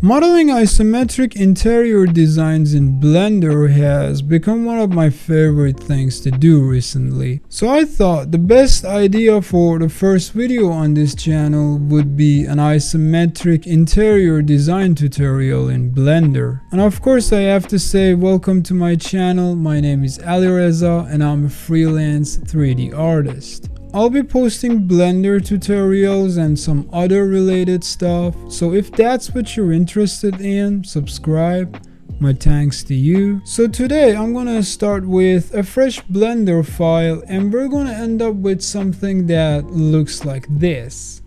Modeling isometric interior designs in Blender has become one of my favorite things to do recently. So I thought the best idea for the first video on this channel would be an isometric interior design tutorial in Blender. And of course I have to say welcome to my channel. My name is Alireza and I'm a freelance 3D artist. I'll be posting Blender tutorials and some other related stuff, so if that's what you're interested in, subscribe. My thanks to you. So today I'm gonna start with a fresh Blender file and we're gonna end up with something that looks like this.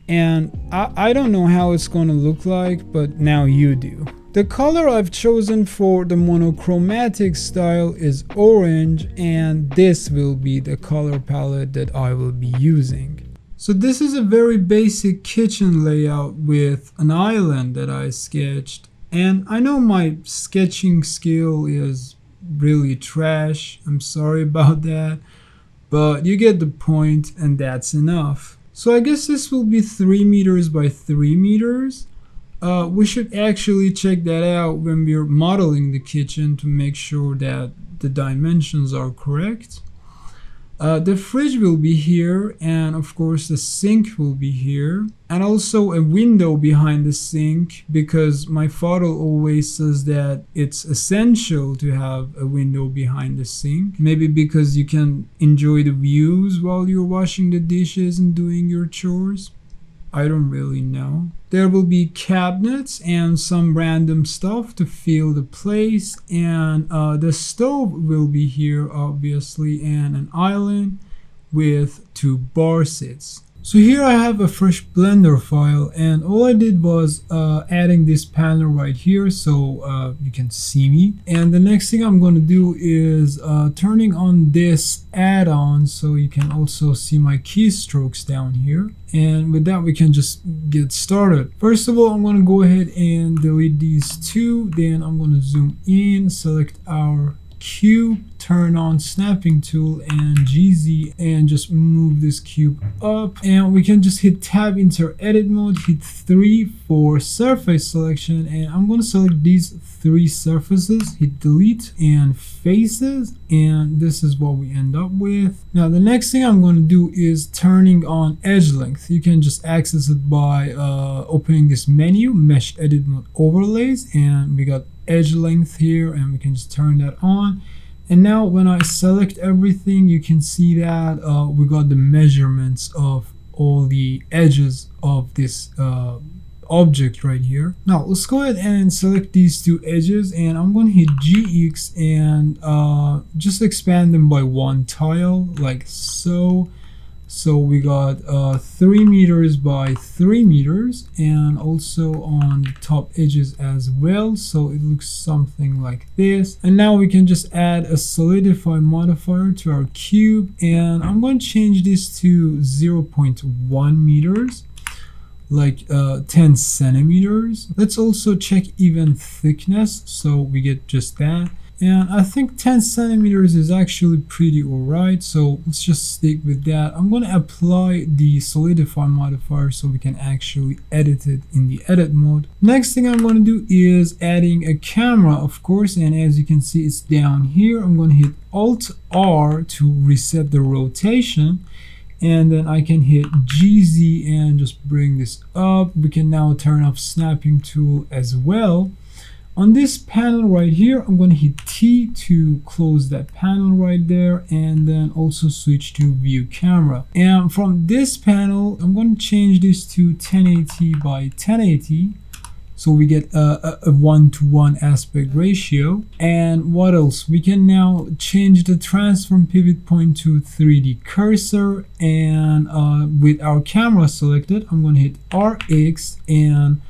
And I don't know how it's gonna look like, but now you do. The color I've chosen for the monochromatic style is orange, and this will be the color palette that I will be using. So this is a very basic kitchen layout with an island that I sketched, and I know my sketching skill is really trash. I'm sorry about that, but you get the point and that's enough. So I guess this will be 3 meters by 3 meters. We should actually check that out when we're modeling the kitchen to make sure that the dimensions are correct. The fridge will be here, and of course the sink will be here, and also a window behind the sink, because my father always says that it's essential to have a window behind the sink. Maybe because you can enjoy the views while you're washing the dishes and doing your chores. I don't really know. There will be cabinets and some random stuff to fill the place, and the stove will be here obviously, and an island with 2 bar seats. So here I have a fresh Blender file, and all I did was adding this panel right here so you can see me. And the next thing I'm going to do is turning on this add-on so you can also see my keystrokes down here. And with that we can just get started. First of all, I'm going to go ahead and delete these 2. Then I'm going to zoom in, select our cube, turn on snapping tool and GZ, and just move this cube up, and we can just hit tab into edit mode, hit 3 for surface selection, and I'm going to select these 3 surfaces, hit delete and faces, and this is what we end up with. Now the next thing I'm going to do is turning on edge length. You can just access it by opening this menu, mesh edit mode overlays, and we got edge length here, and we can just turn that on. And now when I select everything, you can see that we got the measurements of all the edges of this object right here. Now let's go ahead and select these 2 edges, and I'm going to hit GX and just expand them by 1 tile like so. So we got 3 meters by 3 meters, and also on the top edges as well, so it looks something like this. And now we can just add a solidify modifier to our cube, and I'm going to change this to 0.1 meters, like 10 centimeters. Let's also check even thickness, so we get just that. And I think 10 centimeters is actually pretty alright, so let's just stick with that. I'm going to apply the solidify modifier so we can actually edit it in the edit mode. Next thing I'm going to do is adding a camera, of course, and as you can see it's down here. I'm going to hit Alt R to reset the rotation, and then I can hit GZ and just bring this up. We can now turn off snapping tool as well. On this panel right here, I'm going to hit T to close that panel right there, and then also switch to view camera. And from this panel, I'm going to change this to 1080 by 1080, so we get a 1:1 aspect ratio. And what else? We can now change the transform pivot point to 3D cursor, and with our camera selected, I'm going to hit RX and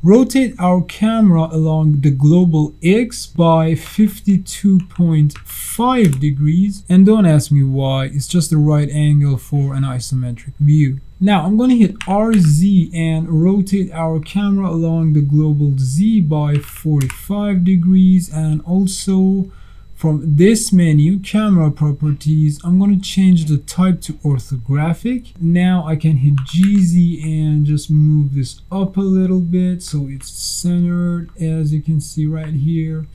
rotate our camera along the global X by 52.5 degrees, and don't ask me why, it's just the right angle for an isometric view. Now I'm going to hit RZ and rotate our camera along the global Z by 45 degrees, and also from this menu, camera properties, I'm going to change the type to orthographic. Now I can hit GZ and just move this up a little bit so it's centered, as you can see right here.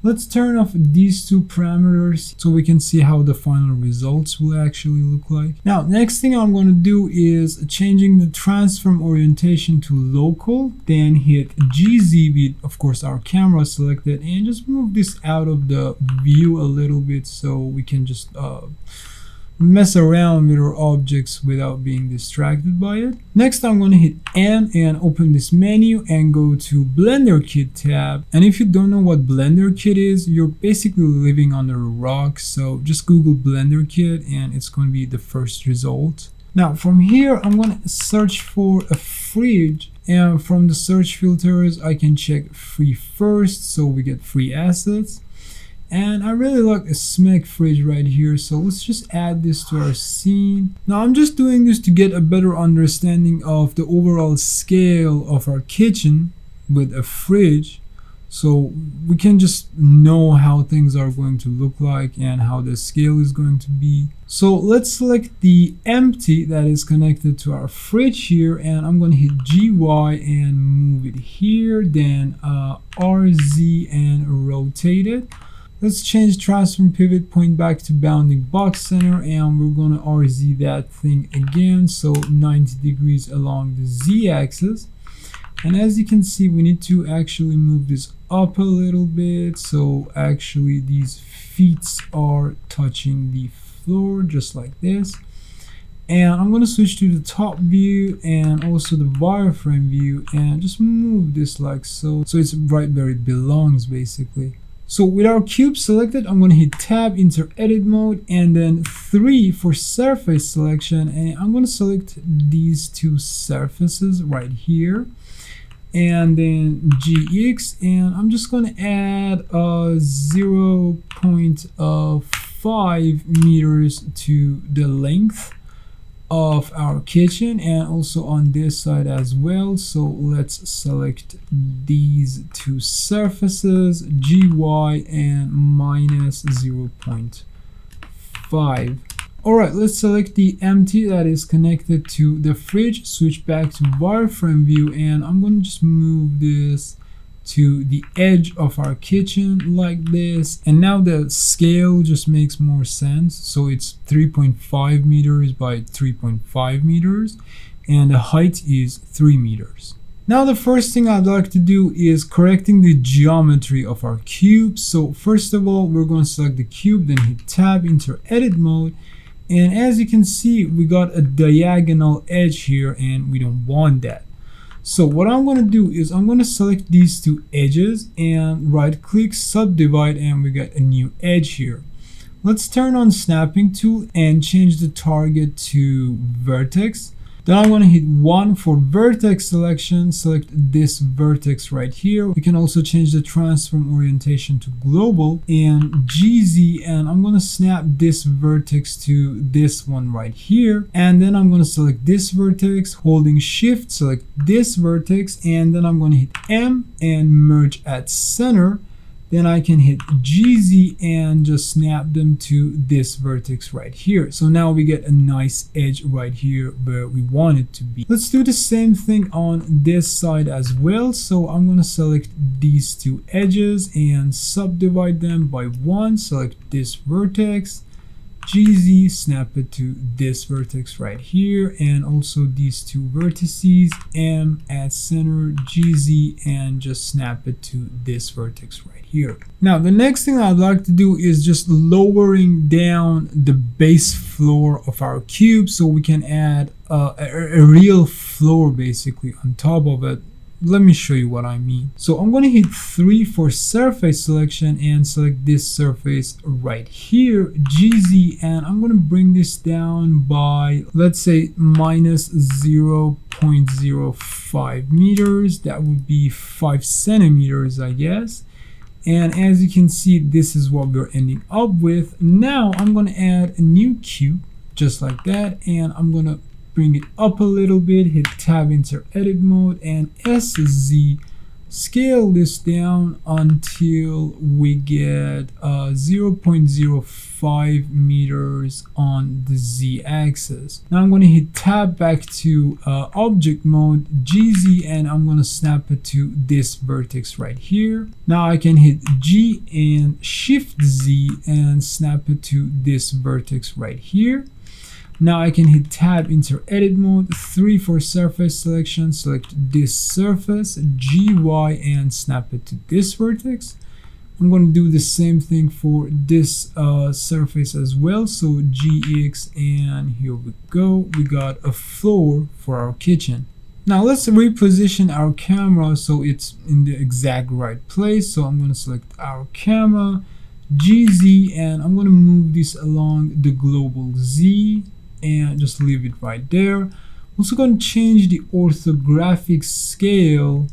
Let's turn off these two parameters so we can see how the final results will actually look like. Now, next thing I'm going to do is changing the transform orientation to local, then hit GZ with, of course, our camera selected, and just move this out of the view a little bit so we can just mess around with our objects without being distracted by it. Next, I'm going to hit N and open this menu and go to Blender Kit tab. And if you don't know what Blender Kit is, you're basically living under a rock. So just Google Blender Kit and it's going to be the first result. Now from here, I'm going to search for a fridge, and from the search filters, I can check free first, so we get free assets. And I really like a SMEC fridge right here, so let's just add this to our scene. Now I'm just doing this to get a better understanding of the overall scale of our kitchen with a fridge, so we can just know how things are going to look like and how the scale is going to be. So let's select the empty that is connected to our fridge here, and I'm going to hit GY and move it here, then RZ and rotate it. Let's change transform pivot point back to bounding box center, and we're going to RZ that thing again, so 90 degrees along the Z axis. And as you can see, we need to actually move this up a little bit, so actually these feet are touching the floor just like this. And I'm going to switch to the top view and also the wireframe view and just move this like so it's right where it belongs basically. So with our cube selected, I'm going to hit tab, enter edit mode, and then 3 for surface selection, and I'm going to select these two surfaces right here, and then GX, and I'm just going to add 0.5 meters to the length of our kitchen, and also on this side as well. So let's select these two surfaces, GY and minus 0.5. Alright, let's select the empty that is connected to the fridge, switch back to wireframe view, and I'm going to just move this to the edge of our kitchen like this, and now the scale just makes more sense. So it's 3.5 meters by 3.5 meters, and the height is 3 meters. Now the first thing I'd like to do is correcting the geometry of our cube. So first of all, we're going to select the cube, then hit tab, enter edit mode, and as you can see, we got a diagonal edge here, and we don't want that. So what I'm going to do is I'm going to select these two edges and right click, subdivide, and we get a new edge here. Let's turn on snapping tool and change the target to vertex. Then I'm going to hit 1 for vertex selection, select this vertex right here. We can also change the transform orientation to global and GZ, and I'm going to snap this vertex to this one right here. And then I'm going to select this vertex, holding shift, select this vertex, and then I'm going to hit M and merge at center. Then I can hit GZ and just snap them to this vertex right here. So now we get a nice edge right here where we want it to be. Let's do the same thing on this side as well. So I'm going to select these two edges and subdivide them by 1. Select this vertex, GZ, snap it to this vertex right here, and also these two vertices, M at center, GZ, and just snap it to this vertex right here. Now the next thing I'd like to do is just lowering down the base floor of our cube so we can add a real floor basically on top of it. Let me show you what I mean. So I'm going to hit 3 for surface selection and select this surface right here, GZ, and I'm going to bring this down by, let's say, minus 0.05 meters. That would be 5 centimeters, I guess. And as you can see, this is what we're ending up with. Now I'm going to add a new cube just like that, and I'm going to bring it up a little bit, hit tab, enter edit mode, and SZ scale this down until we get 0.05 meters on the z-axis. Now I'm going to hit tab back to object mode, GZ, and I'm going to snap it to this vertex right here. Now I can hit G and shift Z and snap it to this vertex right here. Now I can hit tab, enter edit mode, 3 for surface selection, select this surface, GY, and snap it to this vertex. I'm going to do the same thing for this surface as well, so GX, and here we go, we got a floor for our kitchen. Now let's reposition our camera so it's in the exact right place. So I'm going to select our camera, GZ, and I'm going to move this along the global Z and just leave it right there. I'm also going to change the orthographic scale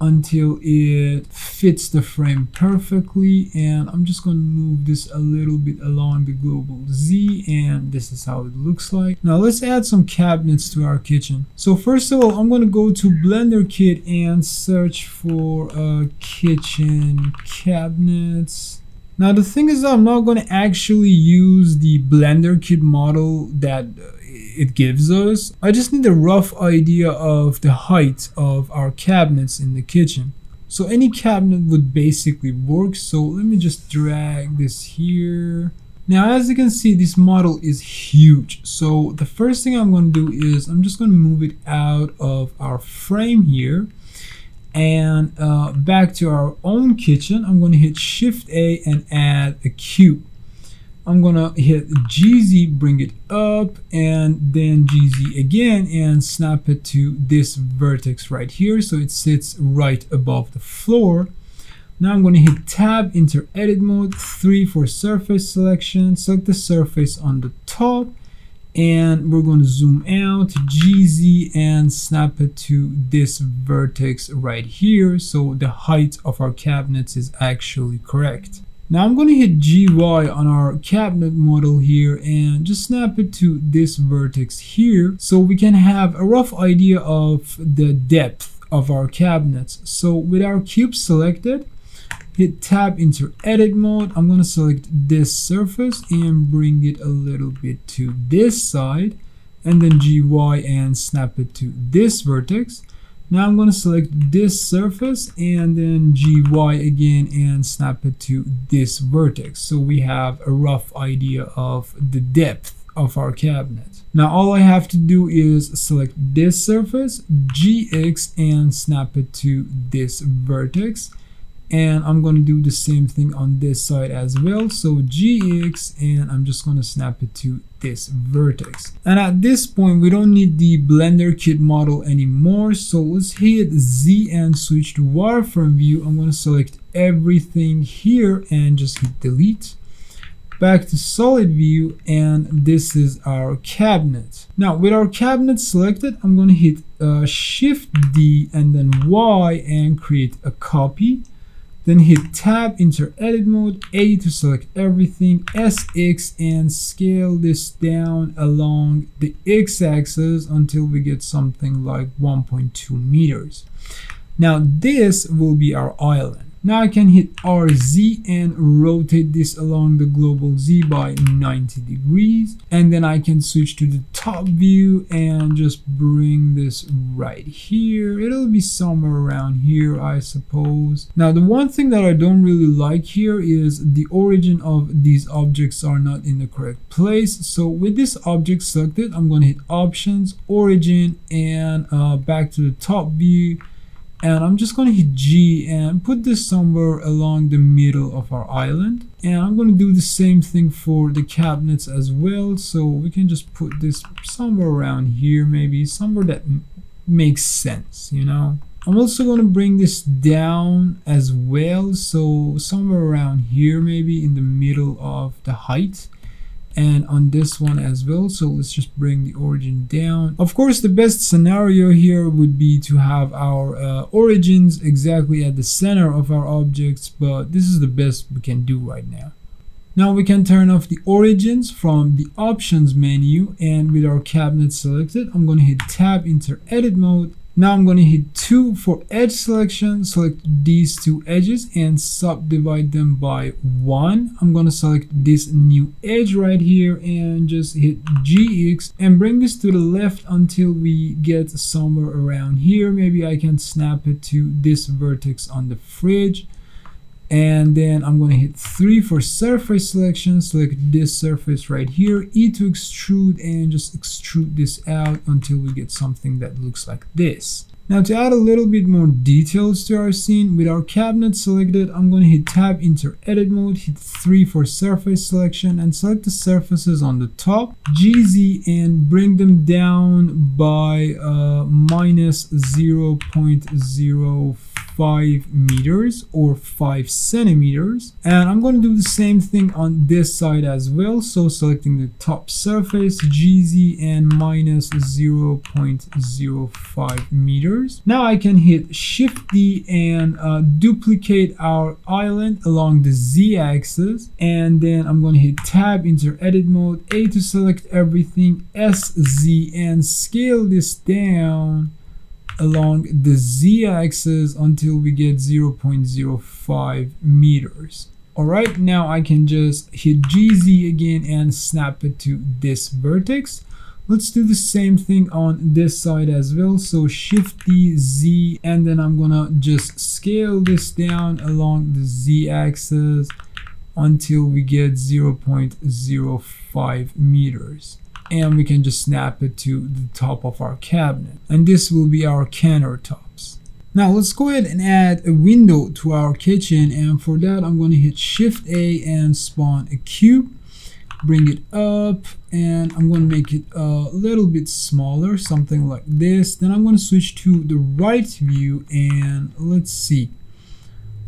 until it fits the frame perfectly, and I'm just going to move this a little bit along the global Z, and this is how it looks like. Now let's add some cabinets to our kitchen. So first of all, I'm going to go to Blender Kit and search for kitchen cabinets. Now the thing is, I'm not going to actually use the Blender Kit model that it gives us. I just need a rough idea of the height of our cabinets in the kitchen. So any cabinet would basically work. So let me just drag this here. Now as you can see, this model is huge. So the first thing I'm going to do is I'm just going to move it out of our frame here. And back to our own kitchen, I'm going to hit Shift A and add a cube. I'm going to hit GZ, bring it up, and then GZ again and snap it to this vertex right here so it sits right above the floor. Now I'm going to hit tab, enter edit mode, 3 for surface selection, select the surface on the top, and we're going to zoom out, GZ, and snap it to this vertex right here so the height of our cabinets is actually correct. Now I'm going to hit GY on our cabinet model here and just snap it to this vertex here so we can have a rough idea of the depth of our cabinets. So with our cube selected, hit tab, enter edit mode. I'm going to select this surface and bring it a little bit to this side, and then GY and snap it to this vertex. Now I'm going to select this surface and then GY again and snap it to this vertex so we have a rough idea of the depth of our cabinet. Now all I have to do is select this surface, GX, and snap it to this vertex. And I'm going to do the same thing on this side as well, so GX, and I'm just going to snap it to this vertex. And at this point we don't need the Blender Kit model anymore, so let's hit Z and switch to wireframe view. I'm going to select everything here and just hit delete. Back to solid view, and this is our cabinet. Now with our cabinet selected, I'm going to hit Shift D and then Y and create a copy. Then hit tab, enter edit mode, A to select everything, SX, and scale this down along the x-axis until we get something like 1.2 meters. Now this will be our island. Now I can hit RZ and rotate this along the global Z by 90 degrees. And then I can switch to the top view and just bring this right here. It'll be somewhere around here, I suppose. Now the one thing that I don't really like here is the origin of these objects are not in the correct place. So with this object selected, I'm going to hit Options, Origin, and back to the top view. And I'm just going to hit G and put this somewhere along the middle of our island. And I'm going to do the same thing for the cabinets as well. So we can just put this somewhere around here, maybe somewhere that makes sense, you know. I'm also going to bring this down as well. So somewhere around here, maybe in the middle of the height. And on this one as well, so let's just bring the origin down. Of course, the best scenario here would be to have our origins exactly at the center of our objects, but this is the best we can do right now. Now we can turn off the origins from the options menu, and with our cabinet selected, I'm going to hit tab, enter edit mode, Now I'm going to hit 2 for edge selection, select these two edges and subdivide them by 1. I'm going to select this new edge right here and just hit GX and bring this to the left until we get somewhere around here. Maybe I can snap it to this vertex on the fridge. And then I'm going to hit 3 for surface selection, select this surface right here, E to extrude, and just extrude this out until we get something that looks like this. Now to add a little bit more details to our scene, with our cabinet selected, I'm going to hit tab, enter edit mode, hit 3 for surface selection and select the surfaces on the top, GZ, and bring them down by minus 0.05 meters or 5 centimeters. And I'm going to do the same thing on this side as well. So selecting the top surface, GZ, and minus 0.05 meters. Now I can hit Shift D and duplicate our island along the Z axis. And then I'm going to hit tab, enter edit mode, A to select everything, SZ, and scale this down along the Z-axis until we get 0.05 meters. Alright, now I can just hit GZ again and snap it to this vertex. Let's do the same thing on this side as well. So Shift D, Z, and then I'm gonna just scale this down along the Z-axis until we get 0.05 meters. And we can just snap it to the top of our cabinet, and this will be our countertops. Now let's go ahead and add a window to our kitchen, and for that I'm going to hit Shift A and spawn a cube, bring it up, and I'm going to make it a little bit smaller, something like this. Then I'm going to switch to the right view, and let's see,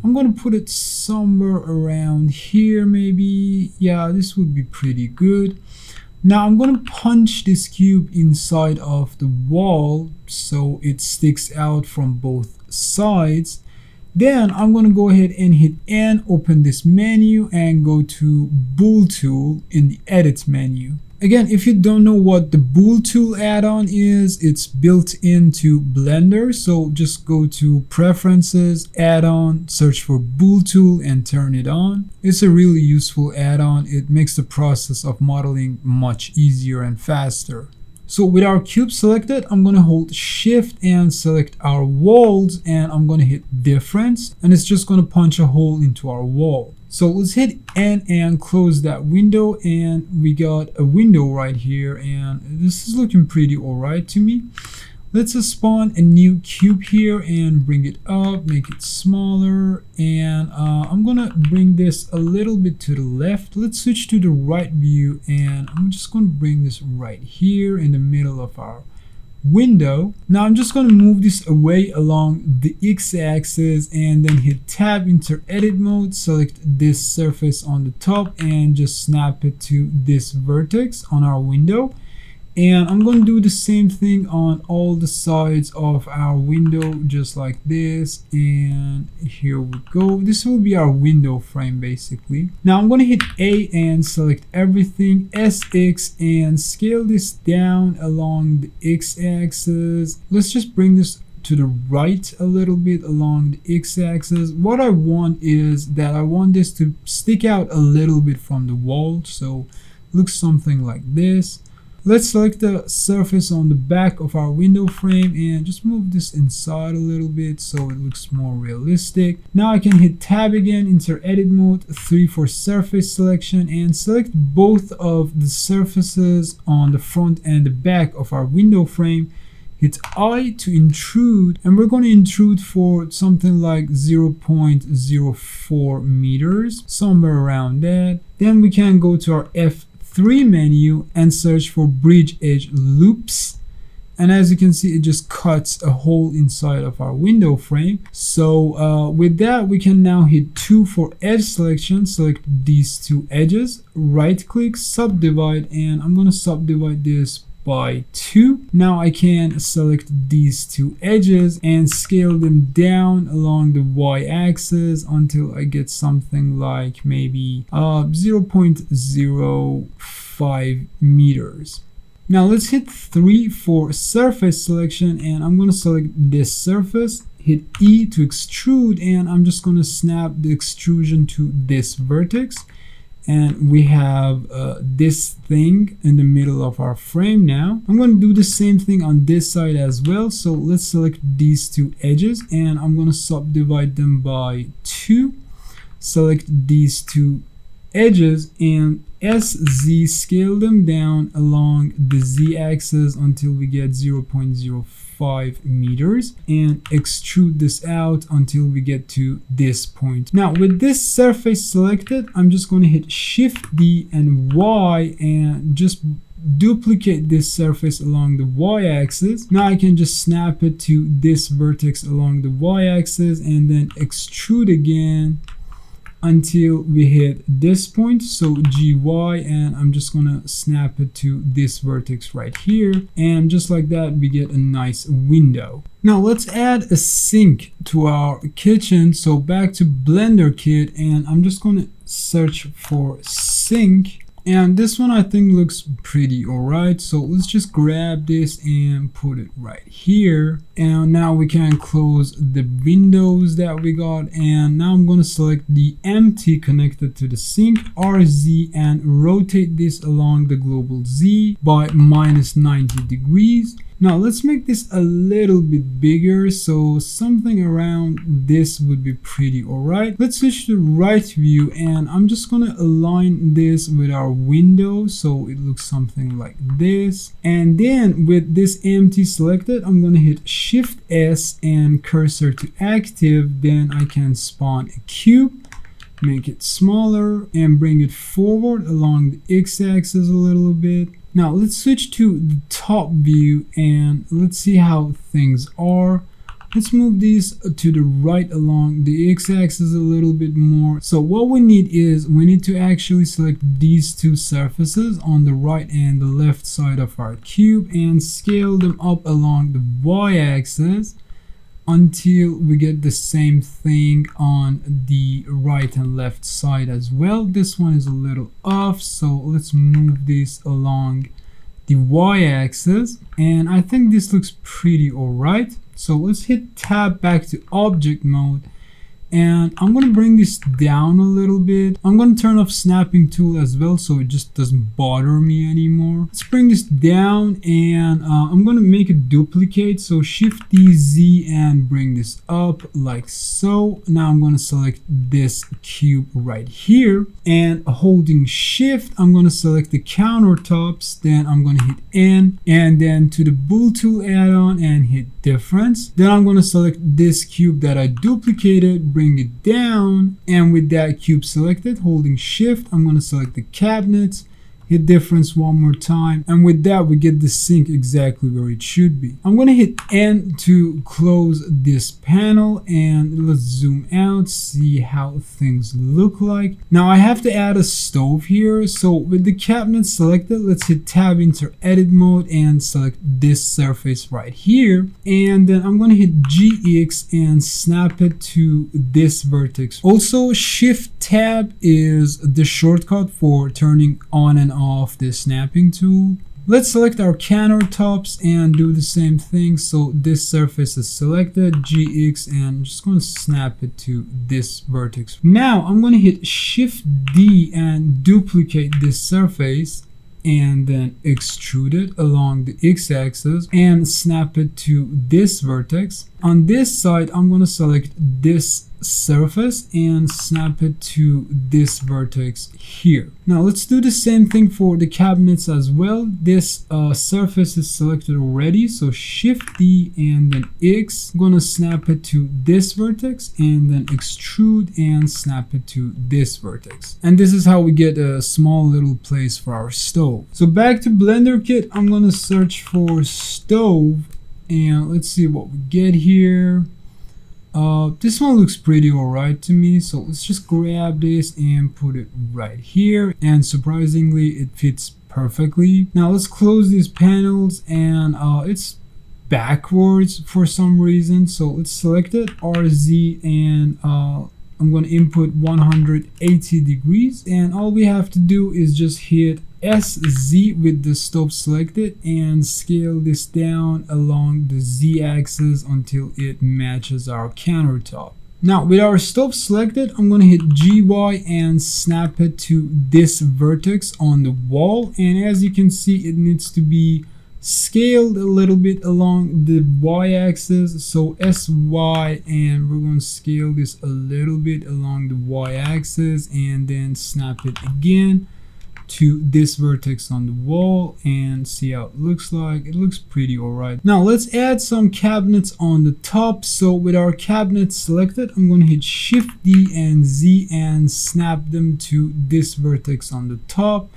I'm going to put it somewhere around here maybe. Yeah, this would be pretty good. Now I'm going to punch this cube inside of the wall so it sticks out from both sides. Then I'm going to go ahead and hit N, open this menu, and go to Bool tool in the edit menu. Again, if you don't know what the Bool tool add-on is, it's built into Blender. So just go to Preferences, Add-on, search for Bool tool and turn it on. It's a really useful add-on. It makes the process of modeling much easier and faster. So with our cube selected, I'm going to hold Shift and select our walls, and I'm going to hit Difference, and it's just going to punch a hole into our wall. So let's hit N and close that window, and we got a window right here, and this is looking pretty alright to me. Let's spawn a new cube here and bring it up, make it smaller, and I'm gonna bring this a little bit to the left. Let's switch to the right view, and I'm just gonna bring this right here in the middle of our window. Now I'm just going to move this away along the x-axis and then hit tab, enter edit mode, select this surface on the top and just snap it to this vertex on our window. And I'm going to do the same thing on all the sides of our window, just like this. And here we go. This will be our window frame basically. Now I'm going to hit A and select everything, SX, and scale this down along the x-axis. Let's just bring this to the right a little bit along the x-axis. What I want is that I want this to stick out a little bit from the wall, so it looks something like this. Let's select the surface on the back of our window frame and just move this inside a little bit so it looks more realistic. Now I can hit tab again, enter edit mode, 3 for surface selection, and select both of the surfaces on the front and the back of our window frame. Hit I to intrude, and we're going to intrude for something like 0.04 meters, somewhere around that. Then we can go to our F3 menu and search for bridge edge loops, and as you can see it just cuts a hole inside of our window frame. So with that we can now hit 2 for edge selection, select these two edges, right click, subdivide, and I'm going to subdivide this by 2. Now I can select these two edges and scale them down along the y-axis until I get something like maybe 0.05 meters. Now let's hit 3 for surface selection, and I'm going to select this surface, hit E to extrude, and I'm just going to snap the extrusion to this vertex. And we have this thing in the middle of our frame now. I'm going to do the same thing on this side as well. So let's select these two edges, and I'm going to subdivide them by 2. Select these two edges and SZ scale them down along the Z axis until we get 0.05 meters, and extrude this out until we get to this point. Now with this surface selected, I'm just going to hit Shift D and Y and just duplicate this surface along the y-axis. Now I can just snap it to this vertex along the y-axis and then extrude again until we hit this point, so GY, and I'm just gonna snap it to this vertex right here, and just like that we get a nice window. Now let's add a sink to our kitchen. So back to Blender Kit, and I'm just gonna search for sink, and this one I think looks pretty alright. So let's just grab this and put it right here, and now we can close the windows that we got. And now I'm going to select the empty connected to the sink, RZ, and rotate this along the global Z by -90 degrees. Now let's make this a little bit bigger, so something around this would be pretty alright. Let's switch to right view, and I'm just gonna align this with our window so it looks something like this. And then with this empty selected, I'm gonna hit Shift S and cursor to active. Then I can spawn a cube, make it smaller, and bring it forward along the x-axis a little bit. Now let's switch to the top view and let's see how things are. Let's move these to the right along the x-axis a little bit more. So what we need is we need to actually select these two surfaces on the right and the left side of our cube and scale them up along the y-axis until we get the same thing on the right and left side as well. This one is a little off, so let's move this along the y-axis, and I think this looks pretty alright. So let's hit tab back to object mode, and I'm going to bring this down a little bit. I'm going to turn off snapping tool as well so it just doesn't bother me anymore. Let's bring this down, and I'm going to make a duplicate, so Shift D Z and bring this up like so. Now I'm going to select this cube right here, and holding Shift I'm going to select the countertops. Then I'm going to hit N, and then to the bool tool add-on and hit difference. Then I'm going to select this cube that I duplicated, bring it down, and with that cube selected, holding Shift, I'm going to select the cabinets, hit difference one more time, and with that we get the sink exactly where it should be. I'm going to hit N to close this panel, and let's zoom out, see how things look like. Now I have to add a stove here, so with the cabinet selected, let's hit tab into edit mode and select this surface right here, and then I'm going to hit GX and snap it to this vertex. Also, Shift Tab is the shortcut for turning on and off the snapping tool. Let's select our countertops and do the same thing. So this surface is selected, GX, and I'm just going to snap it to this vertex. Now I'm going to hit Shift D and duplicate this surface and then extrude it along the x-axis and snap it to this vertex. On this side, I'm going to select this surface and snap it to this vertex here. Now let's do the same thing for the cabinets as well. This surface is selected already, so Shift D and then X. I'm going to snap it to this vertex and then extrude and snap it to this vertex. And this is how we get a small little place for our stove. So back to Blender Kit, I'm going to search for stove, and let's see what we get here. This one looks pretty alright to me, so let's just grab this and put it right here, and surprisingly it fits perfectly. Now let's close these panels, and it's backwards for some reason, so let's select it, RZ, and I'm going to input 180 degrees, and all we have to do is just hit SZ with the stop selected and scale this down along the Z axis until it matches our countertop. Now with our stop selected, I'm going to hit GY and snap it to this vertex on the wall, and as you can see it needs to be scaled a little bit along the Y axis, so SY, and we're going to scale this a little bit along the Y axis and then snap it again to this vertex on the wall and see how it looks like. It looks pretty alright. Now let's add some cabinets on the top. So with our cabinets selected, I'm going to hit Shift D and Z and snap them to this vertex on the top.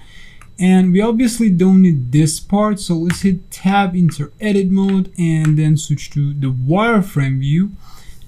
And we obviously don't need this part, so let's hit Tab, enter edit mode, and then switch to the wireframe view.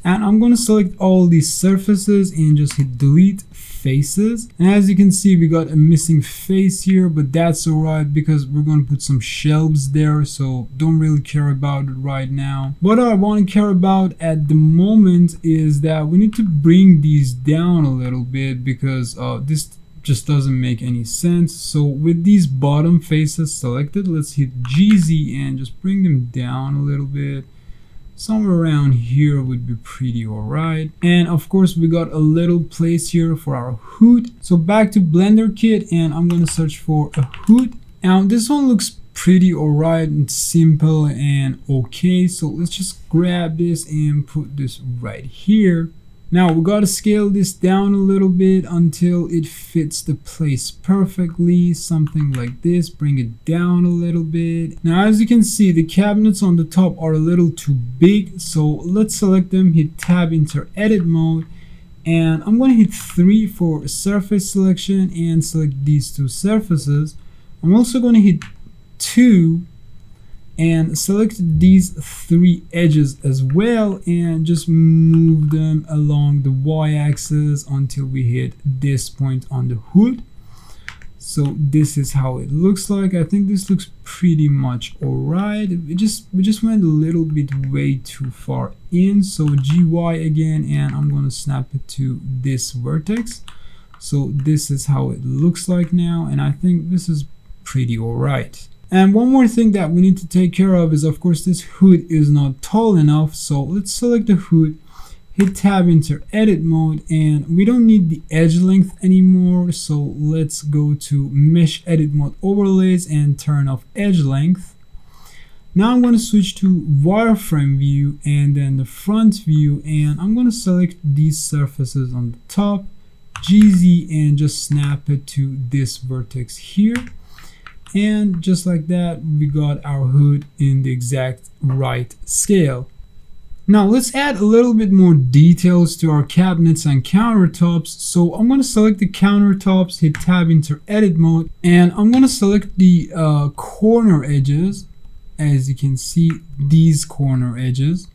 And I'm going to select all these surfaces and just hit delete faces. And as you can see, we got a missing face here, but that's alright because we're going to put some shelves there, so don't really care about it right now. What I want to care about at the moment is that we need to bring these down a little bit because this just doesn't make any sense. So with these bottom faces selected, let's hit GZ and just bring them down a little bit. Somewhere around here would be pretty alright. And of course we got a little place here for our hood. So back to Blender Kit, and I'm gonna search for a hood. Now this one looks pretty alright and simple and okay, so let's just grab this and put this right here. Now we gotta scale this down a little bit until it fits the place perfectly, something like this. Bring it down a little bit. Now as you can see, the cabinets on the top are a little too big, so let's select them, hit Tab, enter edit mode, and I'm going to hit 3 for surface selection and select these two surfaces. I'm also going to hit 2 and select these 3 edges as well and just move them along the Y axis until we hit this point on the hood. So this is how it looks like. I think this looks pretty much alright. We just went a little bit way too far in, so GY again, and I'm going to snap it to this vertex. So this is how it looks like now, and I think this is pretty alright. And one more thing that we need to take care of is, of course, this hood is not tall enough. So let's select the hood, hit Tab, enter edit mode, and we don't need the edge length anymore. So let's go to mesh edit mode overlays and turn off edge length. Now I'm going to switch to wireframe view and then the front view, and I'm going to select these surfaces on the top, GZ, and just snap it to this vertex here. And just like that, we got our hood in the exact right scale. Now let's add a little bit more details to our cabinets and countertops. So I'm going to select the countertops, hit Tab, enter edit mode, and I'm going to select the corner edges. As you can see, these corner edges,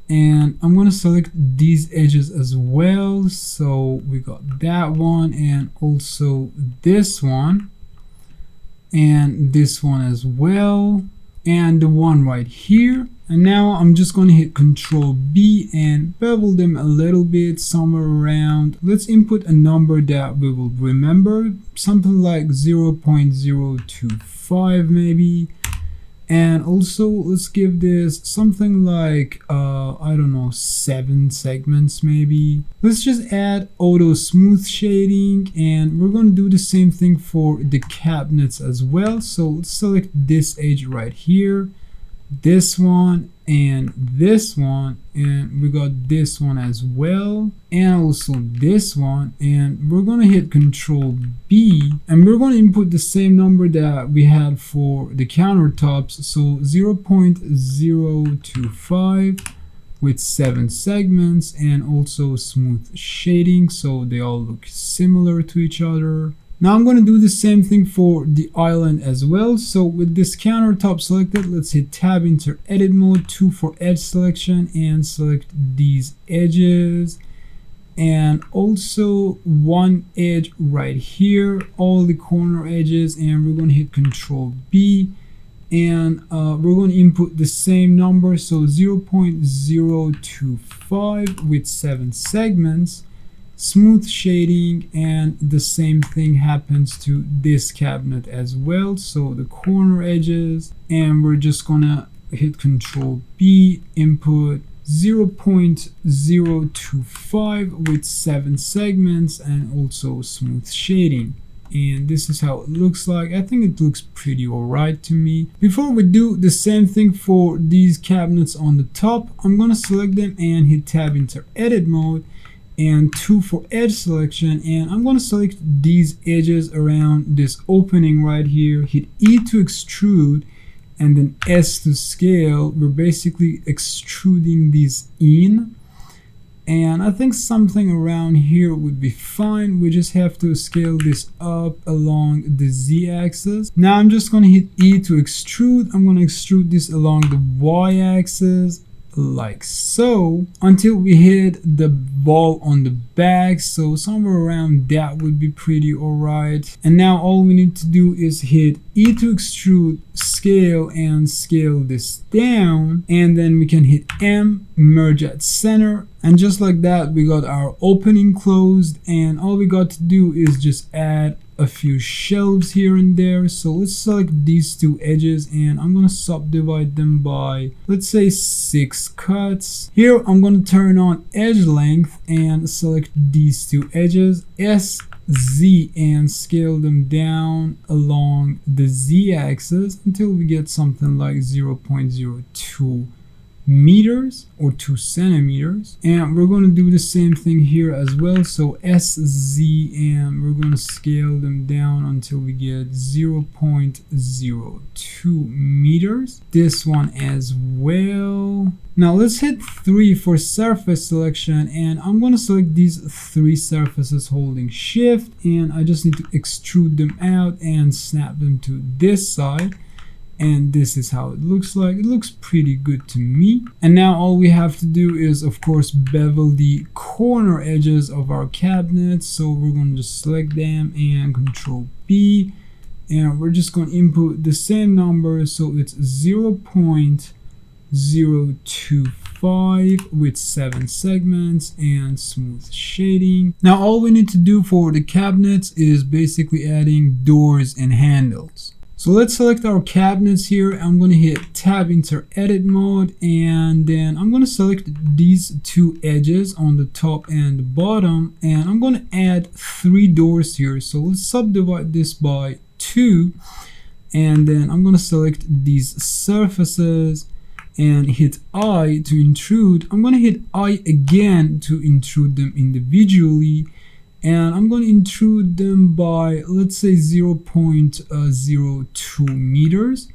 and I'm going to select these edges as well. So we got that one and also this one, and this one as well, and the one right here. And now I'm just going to hit Control B and bevel them a little bit, somewhere around. Let's input a number that we will remember, something like 0.025 maybe. And also let's give this something like I don't know, 7 segments maybe. Let's just add auto smooth shading, and we're going to do the same thing for the cabinets as well. So let's select this edge right here, this one, and this one, and we got this one as well, and also this one. And we're going to hit Control B, and we're going to input the same number that we had for the countertops, so 0.025 with 7 segments, and also smooth shading so they all look similar to each other. Now I'm going to do the same thing for the island as well. So with this countertop selected, let's hit Tab, enter edit mode, 2 for edge selection, and select these edges, and also one edge right here, all the corner edges, and we're going to hit Control B, and we're going to input the same number, so 0.025 with 7 segments. smooth shading, and the same thing happens to this cabinet as well. So the corner edges, and we're just gonna hit Control B, input 0.025 with 7 segments and also smooth shading. And this is how it looks like. I think it looks pretty alright to me. Before we do the same thing for these cabinets on the top, I'm gonna select them and hit tab into edit mode and 2 for edge selection, and I'm going to select these edges around this opening right here, hit E to extrude and then S to scale. We're basically extruding these in, and I think something around here would be fine. We just have to scale this up along the Z axis. Now I'm just going to hit E to extrude. I'm going to extrude this along the Y axis like so until we hit the ball on the back. So somewhere around that would be pretty alright. And now all we need to do is hit E to extrude, scale, and scale this down, and then we can hit M, merge at center, and just like that we got our opening closed. And all we got to do is just add a few shelves here and there. So let's select these 2 edges and I'm going to subdivide them by, let's say, 6 cuts. Here I'm going to turn on edge length and select these 2 edges, S, Z, and scale them down along the Z axis until we get something like 0.02 meters or 2 centimeters. And we're going to do the same thing here as well. So SZ, and we're going to scale them down until we get 0.02 meters. This one as well. Now let's hit 3 for surface selection, and I'm going to select these 3 surfaces holding shift, and I just need to extrude them out and snap them to this side. And this is how it looks like. It looks pretty good to me. And now all we have to do is, of course, bevel the corner edges of our cabinets. So we're going to just select them and Control B, and we're just going to input the same number. So it's 0.025 with 7 segments and smooth shading. Now all we need to do for the cabinets is basically adding doors and handles. So let's select our cabinets here. I'm going to hit tab into edit mode, and then I'm going to select these 2 edges on the top and the bottom, and I'm going to add 3 doors here. So let's subdivide this by 2, and then I'm going to select these surfaces and hit I to intrude. I'm going to hit I again to intrude them individually, and I'm going to intrude them by, let's say, 0.02 meters.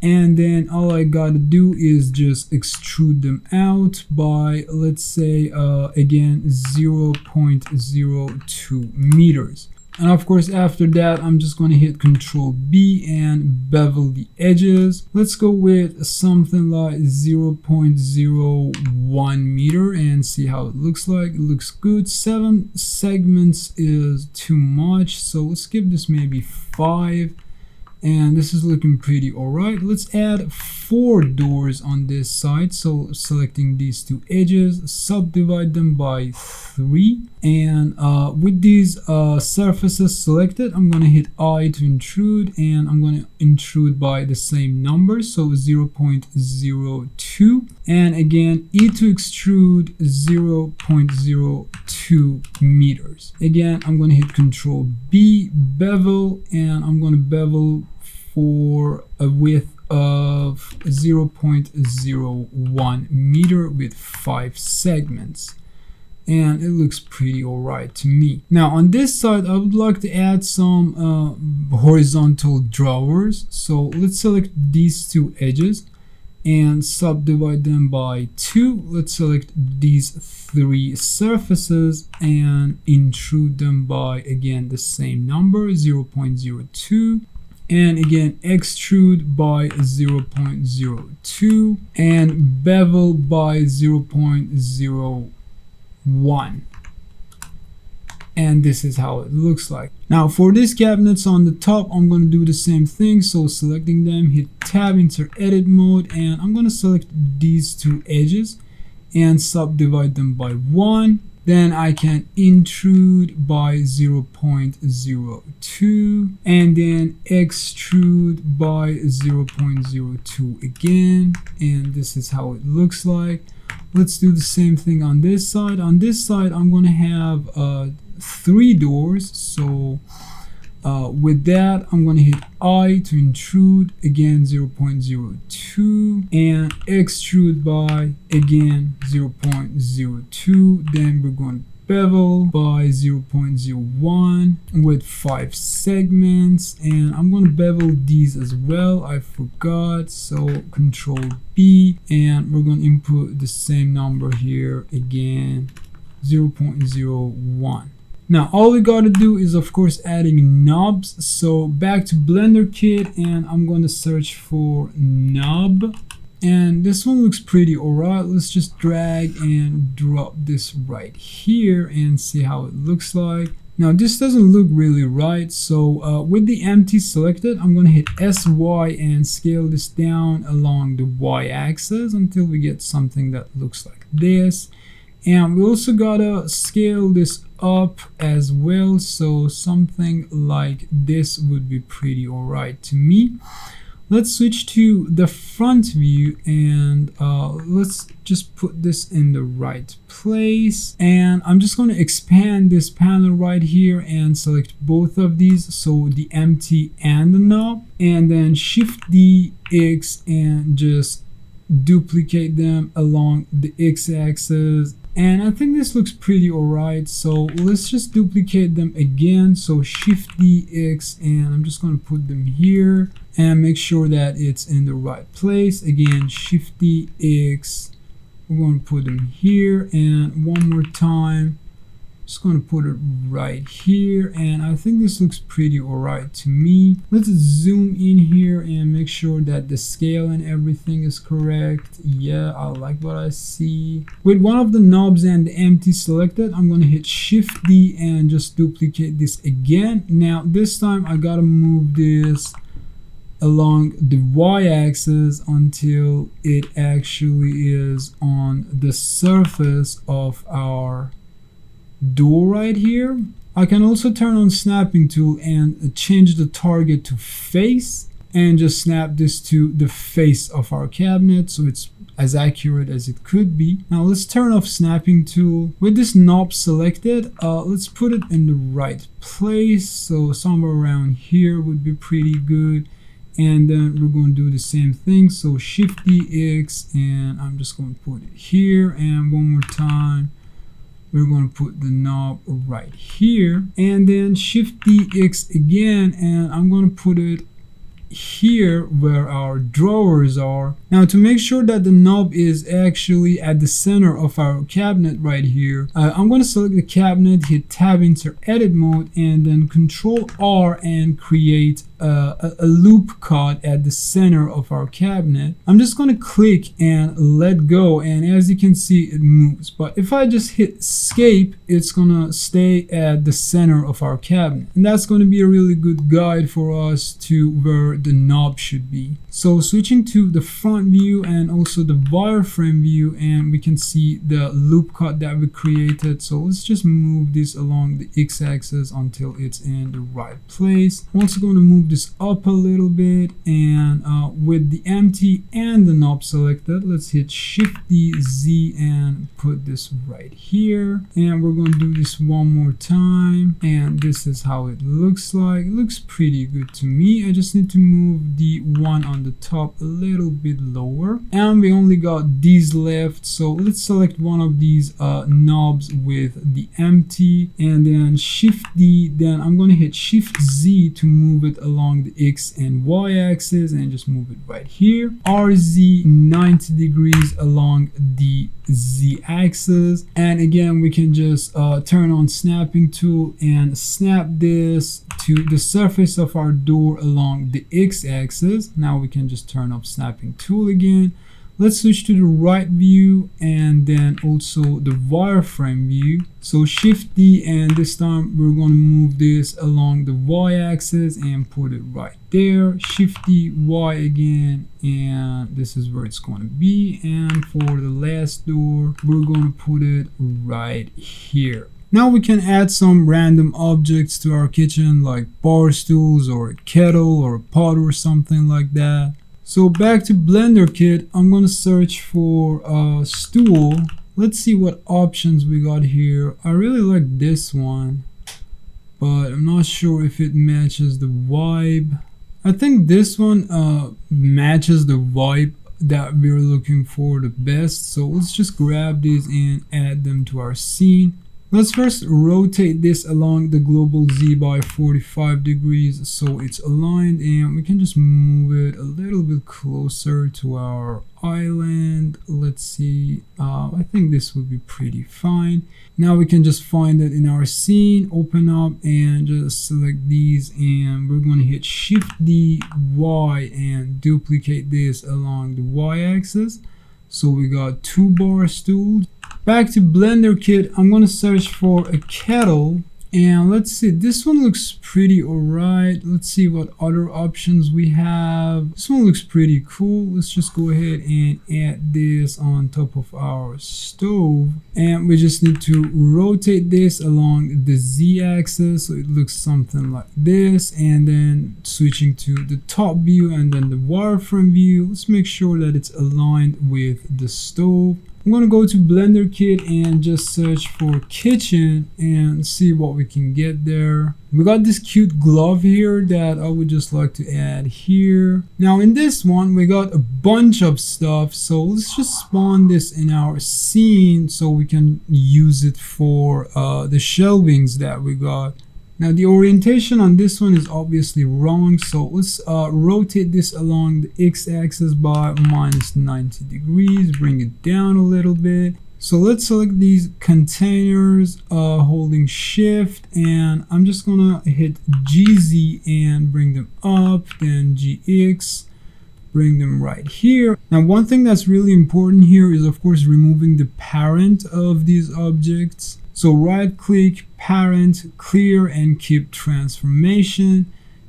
And then all I gotta do is just extrude them out by, let's say, again, 0.02 meters. And of course, after that, I'm just going to hit Control B and bevel the edges. Let's go with something like 0.01 meter and see how it looks like. It looks good. 7 segments is too much, so let's give this maybe 5. And this is looking pretty alright. Let's add 4 doors on this side. So selecting these 2 edges, subdivide them by 3, and with these surfaces selected, I'm going to hit I to intrude, and I'm going to intrude by the same number, so 0.02, and again E to extrude 0.02 meters. Again, I'm going to hit Control B, bevel, and I'm going to bevel for a width of 0.01 meter with 5 segments, and it looks pretty alright to me. Now on this side, I would like to add some horizontal drawers. So let's select these 2 edges and subdivide them by 2. Let's select these 3 surfaces and intrude them by, again, the same number, 0.02, and again extrude by 0.02 and bevel by 0.01. And this is how it looks like. Now for these cabinets on the top, I'm going to do the same thing. So selecting them, hit tab into edit mode, and I'm going to select these 2 edges and subdivide them by 1. Then I can intrude by 0.02 and then extrude by 0.02 again, and this is how it looks like. Let's do the same thing on this side. On this side I'm going to have 3 doors, so with that I'm going to hit I to intrude, again 0.02, and extrude by again 0.02. Then we're going to bevel by 0.01 with 5 segments, and I'm going to bevel these as well, I forgot, so Control B, and we're going to input the same number here again, 0.01. Now all we got to do is of course adding knobs. So back to Blender Kit, and I'm going to search for knob, and this one looks pretty alright. Let's just drag and drop this right here and see how it looks like. Now this doesn't look really right, so with the empty selected, I'm going to hit SY and scale this down along the Y axis until we get something that looks like this. And we also gotta scale this up as well, so something like this would be pretty alright to me. Let's switch to the front view, and let's just put this in the right place, and I'm just going to expand this panel right here and select both of these, so the empty and the knob, and then Shift D X and just duplicate them along the x-axis. And I think this looks pretty alright, so let's just duplicate them again, so Shift D X, and I'm just going to put them here and make sure that it's in the right place. Again, Shift D X, we're going to put them here, and one more time, just going to put it right here, and I think this looks pretty alright to me. Let's zoom in here and make sure that the scale and everything is correct. Yeah, I like what I see. With one of the knobs and the empty selected, I'm going to hit Shift D and just duplicate this again. Now this time I gotta move this along the y-axis until it actually is on the surface of our door right here. I can also turn on snapping tool and change the target to face and just snap this to the face of our cabinet so it's as accurate as it could be. Now let's turn off snapping tool. With this knob selected, let's put it in the right place, so somewhere around here would be pretty good. And then we're going to do the same thing, so Shift D X, and I'm just going to put it here, and one more time we're going to put the knob right here, and then Shift D X again, and I'm going to put it here where our drawers are. Now to make sure that the knob is actually at the center of our cabinet right here, I'm going to select the cabinet, hit tab into edit mode, and then Control R and create a loop cut at the center of our cabinet. I'm just going to click and let go, and as you can see it moves, but if I just hit escape, it's gonna stay at the center of our cabinet, and that's going to be a really good guide for us to where the knob should be. So switching to the front view and also the wireframe view, and we can see the loop cut that we created. So let's just move this along the x-axis until it's in the right place. I'm also going to move this up a little bit, and with the empty and the knob selected, let's hit Shift D Z and put this right here, and we're going to do this one more time, and this is how it looks like. It looks pretty good to me. I just need to move the one on the top a little bit lower, and we only got these left, so let's select one of these knobs with the empty, and then Shift D, then I'm going to hit Shift Z to move it along the X and Y axis and just move it right here. RZ 90 degrees along the Z axis, and again we can just turn on snapping tool and snap this to the surface of our door along the X axis. Now we can just turn off snapping tool again. Let's switch to the right view and then also the wireframe view. So Shift D, and this time we're going to move this along the Y axis and put it right there. Shift D, Y again, and this is where it's going to be. And for the last door, we're going to put it right here. Now we can add some random objects to our kitchen, like bar stools or a kettle or a pot or something like that. So back to Blender Kit, I'm going to search for a stool. Let's see what options we got here. I really like this one, but I'm not sure if it matches the vibe. I think this one matches the vibe that we're looking for the best. So let's just grab these and add them to our scene. Let's first rotate this along the global Z by 45 degrees so it's aligned, and we can just move it a little bit closer to our island. Let's see, I think this would be pretty fine. Now we can just find it in our scene, open up and just select these, and we're going to hit Shift D, Y, and duplicate this along the Y axis. So we got 2 bar stools. Back to Blender Kit, I'm going to search for a kettle, and let's see, this one looks pretty alright. Let's see what other options we have. This one looks pretty cool. Let's just go ahead and add this on top of our stove, and we just need to rotate this along the Z axis so it looks something like this, and then switching to the top view and then the wireframe view. Let's make sure that it's aligned with the stove. I'm going to go to Blender Kit and just search for kitchen and see what we can get there. We got this cute glove here that I would just like to add here. Now in this one we got a bunch of stuff, so let's just spawn this in our scene so we can use it for the shelvings that we got. Now the orientation on this one is obviously wrong, so let's rotate this along the x-axis by -90 degrees, bring it down a little bit. So let's select these containers holding shift, and I'm just gonna hit GZ and bring them up, then GX, bring them right here. Now one thing that's really important here is of course removing the parent of these objects. So right click, parent, clear, and keep transformation.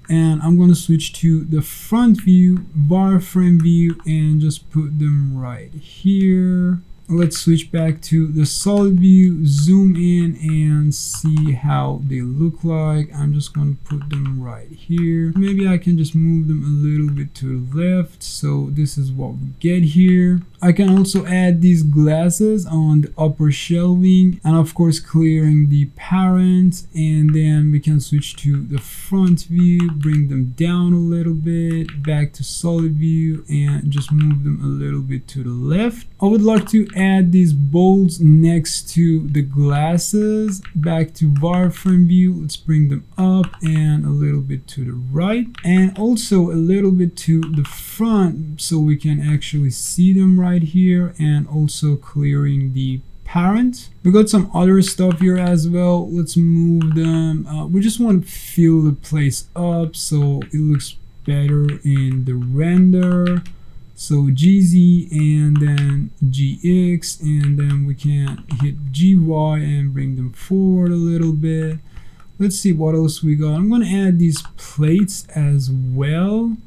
And I'm going to switch to the front view, wireframe view, and just put them right here. Let's switch back to the solid view, zoom in and see how they look like. I'm just going to put them right here. Maybe I can just move them a little bit to the left. So this is what we get here. I can also add these glasses on the upper shelving, and of course clearing the parent, and then we can switch to the front view, bring them down a little bit, back to solid view, and just move them a little bit to the left. I would like to add these bolts next to the glasses. Back to wireframe view, let's bring them up and a little bit to the right, and also a little bit to the front so we can actually see them right here, and also clearing the parent. We got some other stuff here as well. Let's move them. We just want to fill the place up so it looks better in the render. So GZ and then GX, and then we can hit GY and bring them forward a little bit. Let's see what else we got. I'm going to add these plates as well.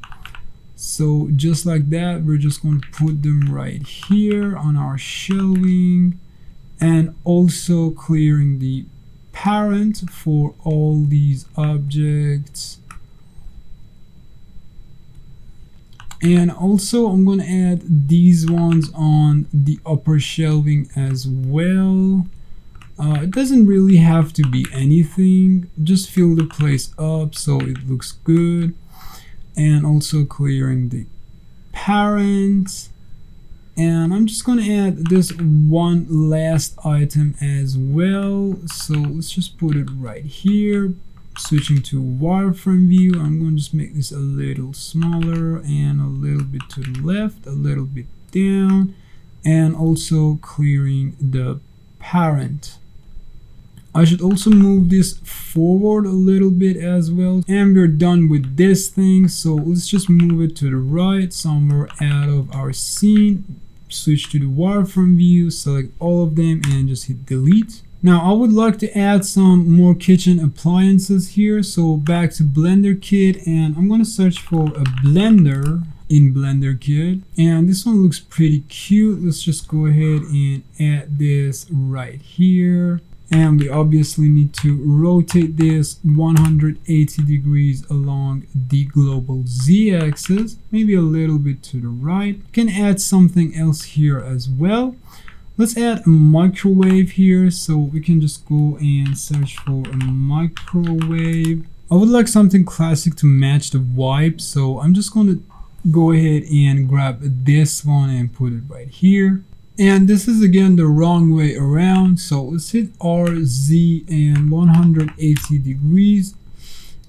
So just like that, we're just going to put them right here on our shelving, and also clearing the parent for all these objects. And also I'm going to add these ones on the upper shelving as well. It doesn't really have to be anything, just fill the place up so it looks good. And also clearing the parent, and I'm just going to add this one last item as well, so let's just put it right here. Switching to wireframe view, I'm going to just make this a little smaller and a little bit to the left, a little bit down, and also clearing the parent. I should also move this forward a little bit as well, and we're done with this thing. So let's just move it to the right, somewhere out of our scene. switch to the wireframe view, select all of them and just hit delete. Now I would like to add some more kitchen appliances here, so back to Blender Kit, and I'm gonna search for a blender in Blender Kit, and this one looks pretty cute. Let's just go ahead and add this right here, and we obviously need to rotate this 180 degrees along the global z-axis, maybe a little bit to the right. You can add something else here as well. Let's add a microwave here, so we can just go and search for a microwave. I would like something classic to match the vibe, so I'm just going to go ahead and grab this one and put it right here. And this is again the wrong way around, so let's hit RZ and 180 degrees.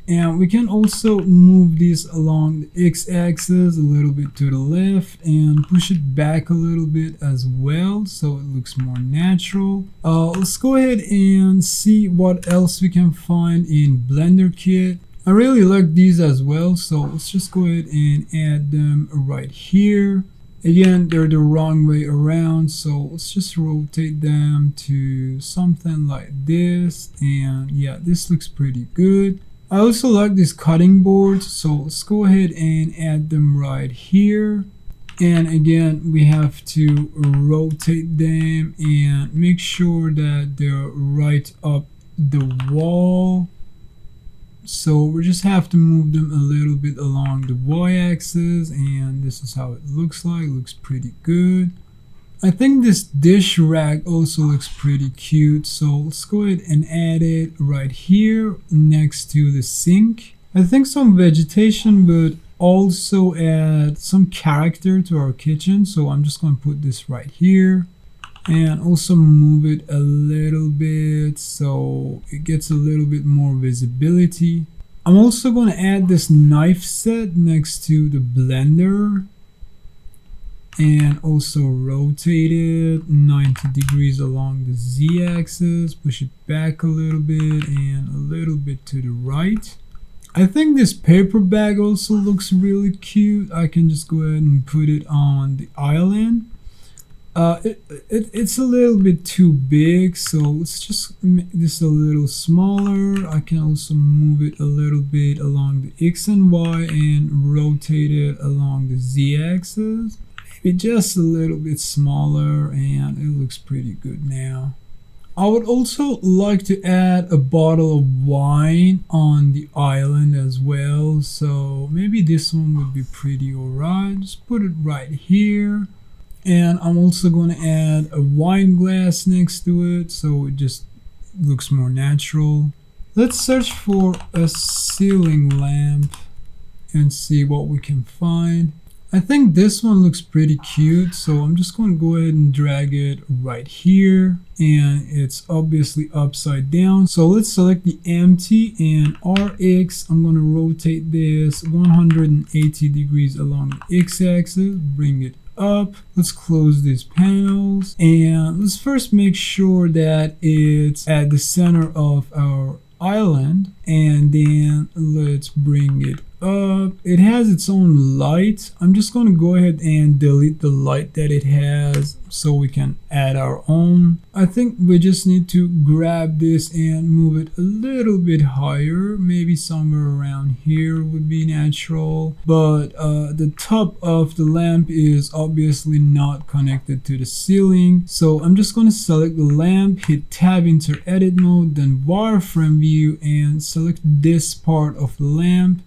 And we can also move this along the x-axis a little bit to the left and push it back a little bit as well, so it looks more natural. Let's go ahead and see what else we can find in Blender Kit. I really like these as well, so let's just go ahead and add them right here. Again, they're the wrong way around, so let's just rotate them to something like this. And yeah, this looks pretty good. I also like these cutting boards, so let's go ahead and add them right here. And again, we have to rotate them and make sure that they're right up the wall. So we just have to move them a little bit along the y-axis, and this is how it looks like. It looks pretty good. I think this dish rack also looks pretty cute, so let's go ahead and add it right here next to the sink. I think some vegetation would also add some character to our kitchen, so I'm just going to put this right here and also move it a little bit so it gets a little bit more visibility. I'm also going to add this knife set next to the blender and also rotate it 90 degrees along the z-axis, push it back a little bit and a little bit to the right. I think this paper bag also looks really cute. I can just go ahead and put it on the island. It's a little bit too big, so let's just make this a little smaller. I can also move it a little bit along the X and Y and rotate it along the z-axis. Maybe just a little bit smaller, and it looks pretty good now. I would also like to add a bottle of wine on the island as well, so maybe this one would be pretty alright. Just put it right here. And I'm also going to add a wine glass next to it, so it just looks more natural. Let's search for a ceiling lamp and see what we can find. I think this one looks pretty cute, so I'm just going to go ahead and drag it right here, and it's obviously upside down. So let's select the empty and RX. I'm going to rotate this 180 degrees along the x-axis, bring it up. Let's close these panels, and let's first make sure that it's at the center of our island, and then let's bring it up. It has its own light. I'm just going to go ahead and delete the light that it has so we can add our own. I think we just need to grab this and move it a little bit higher, maybe somewhere around here would be natural, but the top of the lamp is obviously not connected to the ceiling, so I'm just going to select the lamp, hit tab, enter edit mode, then wireframe view, and select this part of the lamp.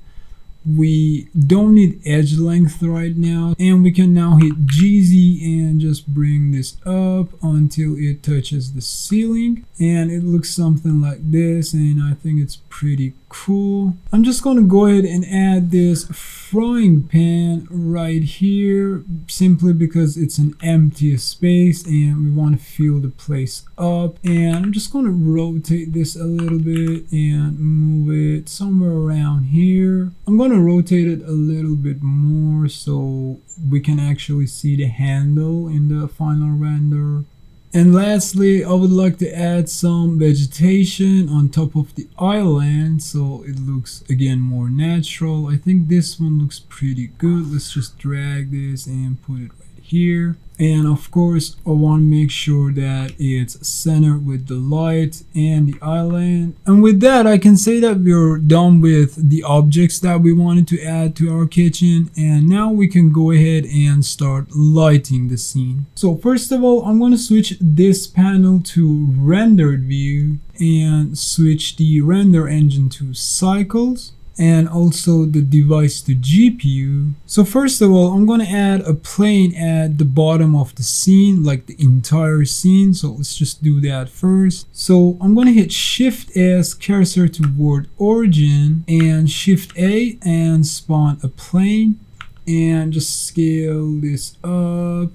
We don't need edge length right now, and we can now hit GZ and just bring this up until it touches the ceiling, and it looks something like this, and I think it's pretty cool. I'm just going to go ahead and add this frying pan right here simply because it's an empty space and we want to fill the place up, and I'm just going to rotate this a little bit and move it somewhere around here. I'm going to rotate it a little bit more so we can actually see the handle in the final render. And lastly, I would like to add some vegetation on top of the island so it looks again more natural. I think this one looks pretty good. Let's just drag this and put it right here. And of course, I want to make sure that it's centered with the light and the island. And with that, I can say that we're done with the objects that we wanted to add to our kitchen. And now we can go ahead and start lighting the scene. So first of all, I'm going to switch this panel to rendered view and switch the render engine to cycles, and also the device to GPU. So first of all, I'm going to add a plane at the bottom of the scene, like the entire scene. So let's just do that first. So I'm going to hit Shift S, cursor toward origin, and Shift A and spawn a plane, and just scale this up.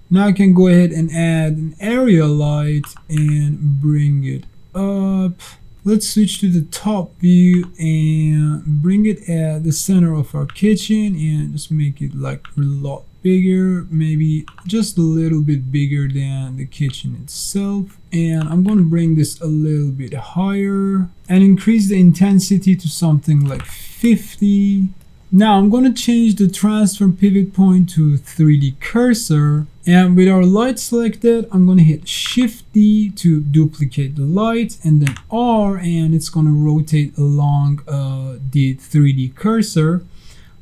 Now I can go ahead and add an area light and bring it up. Let's switch to the top view and bring it at the center of our kitchen and just make it like a lot bigger, maybe just a little bit bigger than the kitchen itself. And I'm going to bring this a little bit higher and increase the intensity to something like 50. Now I'm going to change the transform pivot point to 3D cursor, and with our light selected, I'm going to hit Shift D to duplicate the light, and then R, and it's going to rotate along the 3D cursor.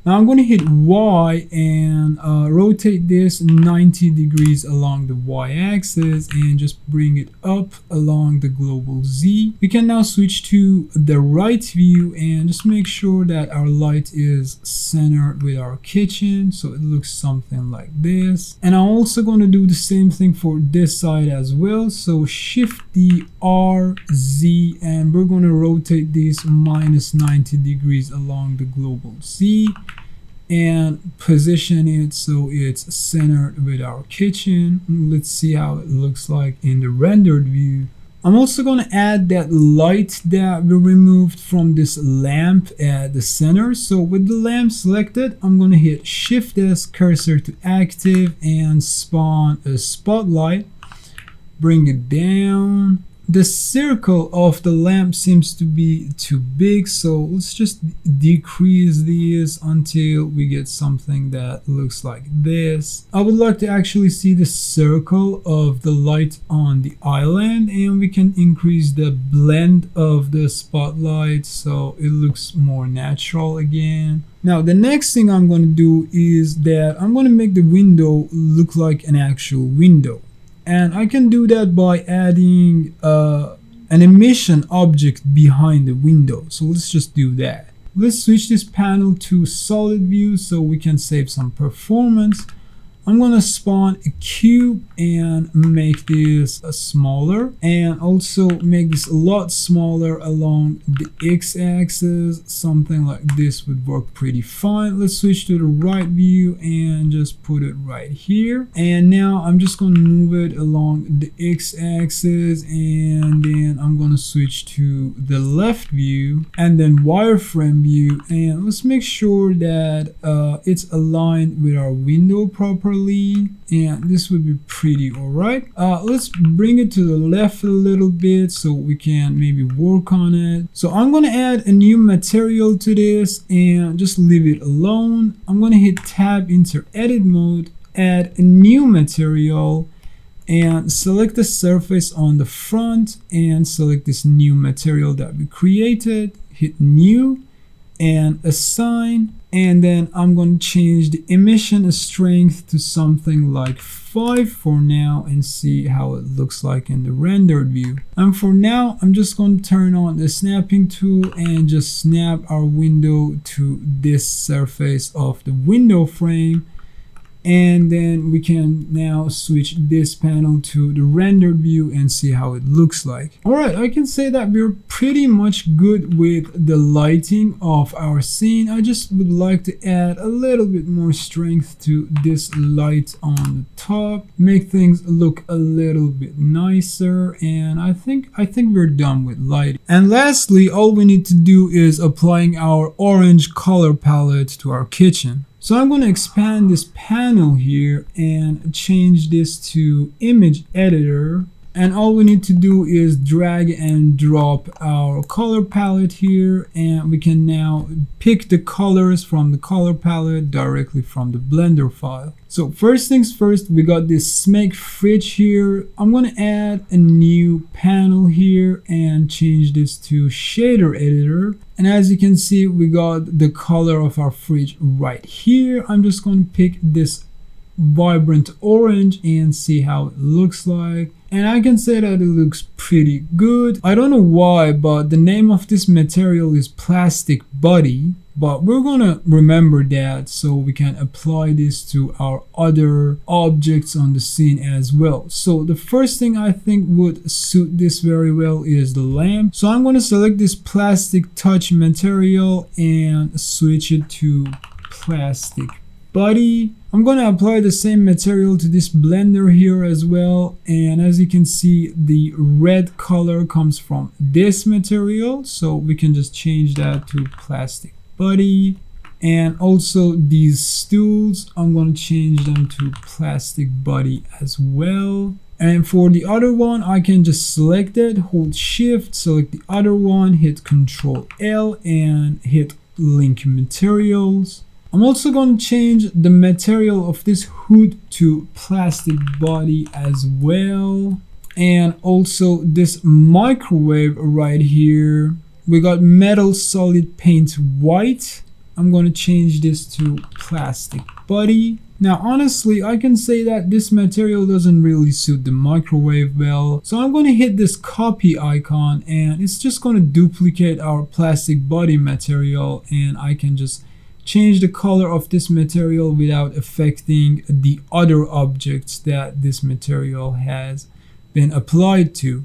Now I'm going to hit Y and rotate this 90 degrees along the Y axis and just bring it up along the global Z. We can now switch to the right view and just make sure that our light is centered with our kitchen, so it looks something like this. And I'm also going to do the same thing for this side as well. So Shift D, R, Z, and we're going to rotate this minus 90 degrees along the global Z and position it so it's centered with our kitchen. Let's see how it looks like in the rendered view. I'm also going to add that light that we removed from this lamp at the center. So with the lamp selected, I'm going to hit Shift S, cursor to active, and spawn a spotlight. Bring it down. The circle of the lamp seems to be too big, so let's just decrease these until we get something that looks like this. I would like to actually see the circle of the light on the island, and we can increase the blend of the spotlight so it looks more natural again. Now the next thing I'm going to do is that I'm going to make the window look like an actual window. And I can do that by adding an emission object behind the window. So let's just do that. Let's switch this panel to solid view so we can save some performance. I'm going to spawn a cube and make this smaller, and also make this a lot smaller along the x-axis. Something like this would work pretty fine. Let's switch to the right view and just put it right here. And now I'm just going to move it along the x-axis, and then I'm going to switch to the left view and then wireframe view, and let's make sure that it's aligned with our window properly. And this would be pretty alright. Let's bring it to the left a little bit so we can maybe work on it. So I'm going to add a new material to this and just leave it alone. I'm going to hit tab, enter edit mode, add a new material, and select the surface on the front and select this new material that we created. Hit new and assign, and then I'm going to change the emission strength to something like 5 for now and see how it looks like in the rendered view. And for now, I'm just going to turn on the snapping tool and just snap our window to this surface of the window frame. And then we can now switch this panel to the rendered view and see how it looks like. Alright, I can say that we're pretty much good with the lighting of our scene. I just would like to add a little bit more strength to this light on the top, make things look a little bit nicer, and I think we're done with lighting. And lastly, all we need to do is applying our orange color palette to our kitchen. So I'm going to expand this panel here and change this to image editor, And all we need to do is drag and drop our color palette here, and we can now pick the colors from the color palette directly from the Blender file. So first things first, we got this Make Fridge here. I'm going to add a new panel here and change this to shader editor. And as you can see, we got the color of our fridge right here. I'm just going to pick this vibrant orange and see how it looks like. And I can say that it looks pretty good. I don't know why, but the name of this material is plastic body, but we're gonna remember that so we can apply this to our other objects on the scene as well. So the first thing I think would suit this very well is the lamp. So I'm going to select this plastic touch material and switch it to plastic body. I'm going to apply the same material to this blender here as well, and as you can see, the red color comes from this material, so we can just change that to plastic body. And also these stools, I'm going to change them to plastic body as well. And for the other one, I can just select it, hold shift, select the other one, hit Ctrl L and hit link materials. I'm also going to change the material of this hood to plastic body as well. And also this microwave right here, we got metal solid paint white. I'm going to change this to plastic body. Now honestly, I can say that this material doesn't really suit the microwave well, so I'm going to hit this copy icon and it's just going to duplicate our plastic body material, and I can just change the color of this material without affecting the other objects that this material has been applied to.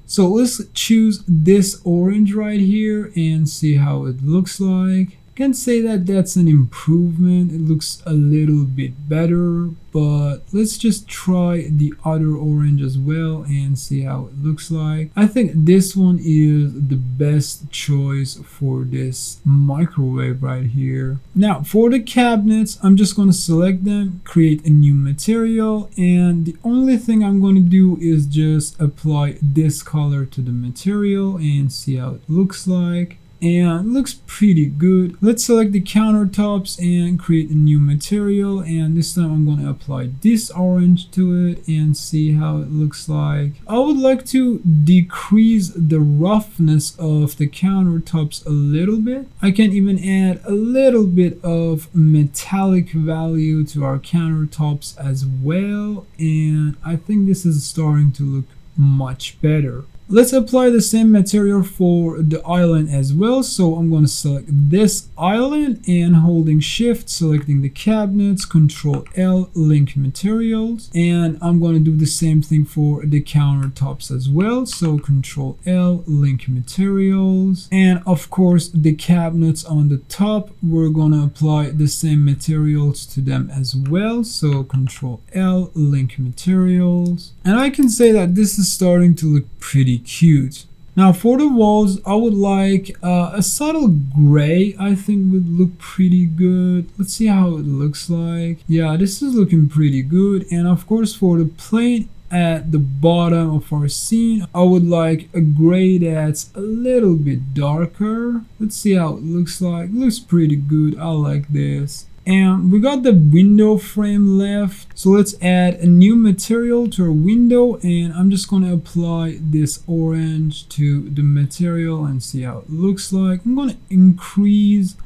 So let's choose this orange right here and see how it looks like. I can say that that's an improvement. It looks a little bit better, but let's just try the other orange as well and see how it looks like. I think this one is the best choice for this microwave right here. Now for the cabinets, I'm just going to select them, create a new material, and the only thing I'm going to do is just apply this color to the material and see how it looks like. And it looks pretty good. Let's select the countertops and create a new material, and this time I'm going to apply this orange to it and see how it looks like. I would like to decrease the roughness of the countertops a little bit. I can even add a little bit of metallic value to our countertops as well, and I think this is starting to look much better. Let's apply the same material for the island as well. So I'm going to select this island and holding shift, selecting the cabinets, Ctrl L, link materials. And I'm going to do the same thing for the countertops as well. So Ctrl L, link materials. And of course, the cabinets on the top, we're going to apply the same materials to them as well. So Ctrl L, link materials. And I can say that this is starting to look pretty cute. Now for the walls, I would like a subtle gray. I think would look pretty good. Let's see how it looks like. Yeah, this is looking pretty good. And of course for the plane at the bottom of our scene, I would like a gray that's a little bit darker. Let's see how it looks like. It looks pretty good. I like this. And we got the window frame left, so let's add a new material to our window, and I'm just going to apply this orange to the material and see how it looks like. I'm going to increase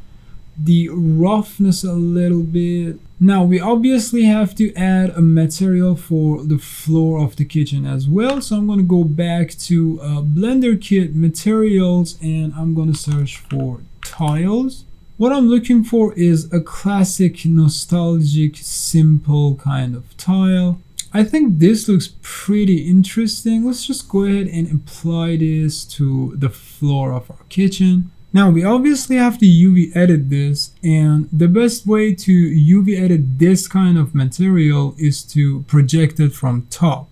the roughness a little bit. Now we obviously have to add a material for the floor of the kitchen as well, so I'm going to go back to Blender Kit materials and I'm going to search for tiles. What I'm looking for is a classic, nostalgic, simple kind of tile. I think this looks pretty interesting. Let's just go ahead and apply this to the floor of our kitchen. Now we obviously have to UV edit this, and the best way to UV edit this kind of material is to project it from top.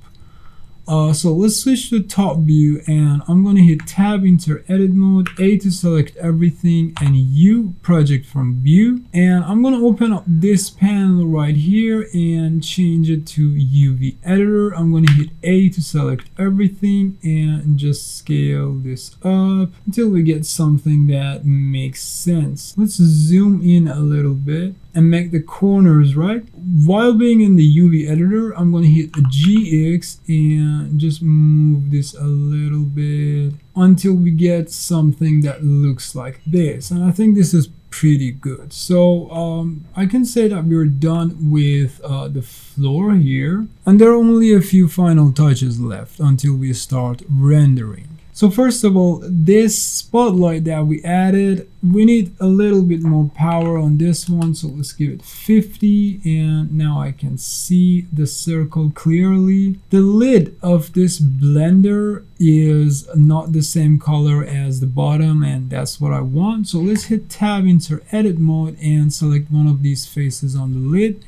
So let's switch to top view, and I'm going to hit tab, enter edit mode, A to select everything, and U, project from view. And I'm going to open up this panel right here and change it to UV editor. I'm going to hit A to select everything and just scale this up until we get something that makes sense. Let's zoom in a little bit and make the corners right. While being in the UV editor, I'm going to hit a GX and just move this a little bit until we get something that looks like this. And I think this is pretty good. So I can say that we're done with the floor here, and there are only a few final touches left until we start rendering. So first of all, this spotlight that we added, we need a little bit more power on this one, so let's give it 50, and now I can see the circle clearly. The lid of this blender is not the same color as the bottom, and that's what I want. So let's hit tab, enter edit mode, and select one of these faces on the lid.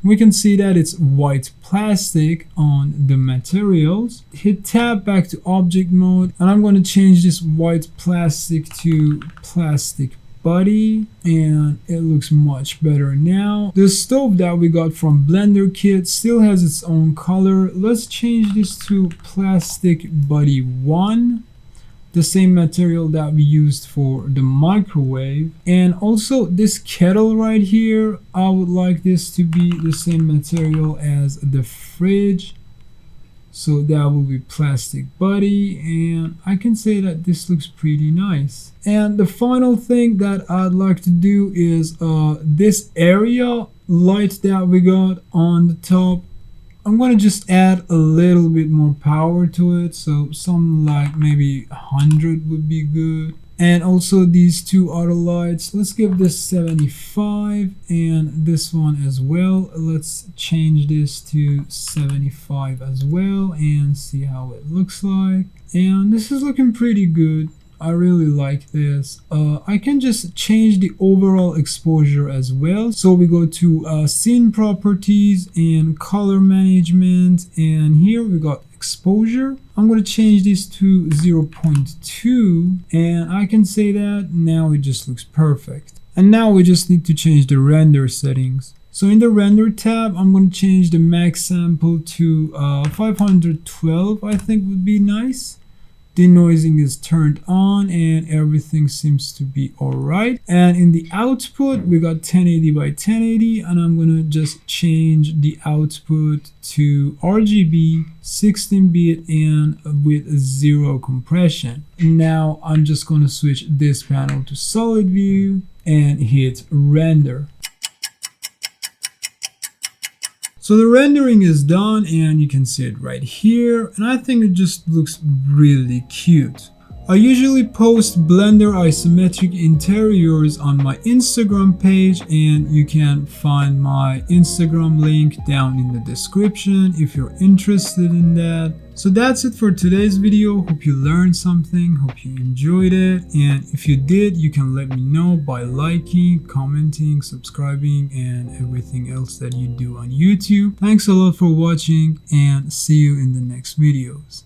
We can see that it's white plastic on the materials. Hit tab, back to object mode, and I'm going to change this white plastic to plastic body, and it looks much better now. The stove that we got from Blender Kit still has its own color. Let's change this to plastic body 1. The same material that we used for the microwave. And also this kettle right here, I would like this to be the same material as the fridge, so that will be plastic body, and I can say that this looks pretty nice. And the final thing that I'd like to do is this area light that we got on the top, I'm going to just add a little bit more power to it, so something like maybe 100 would be good. And also these two other lights, let's give this 75, and this one as well. Let's change this to 75 as well and see how it looks like. And this is looking pretty good. I really like this. I can just change the overall exposure as well. So we go to scene properties and color management, and here we got exposure. I'm going to change this to 0.2, and I can say that now it just looks perfect. And now we just need to change the render settings. So in the render tab, I'm going to change the max sample to 512, I think would be nice. Denoising is turned on and everything seems to be alright. And in the output, we got 1080 by 1080, and I'm going to just change the output to RGB 16-bit and with 0 compression. Now I'm just going to switch this panel to solid view and hit render. So the rendering is done, and you can see it right here, and I think it just looks really cute. I usually post Blender isometric interiors on my Instagram page, and you can find my Instagram link down in the description if you're interested in that. So that's it for today's video. Hope you learned something, hope you enjoyed it, and if you did, you can let me know by liking, commenting, subscribing, and everything else that you do on YouTube. Thanks a lot for watching, and see you in the next videos.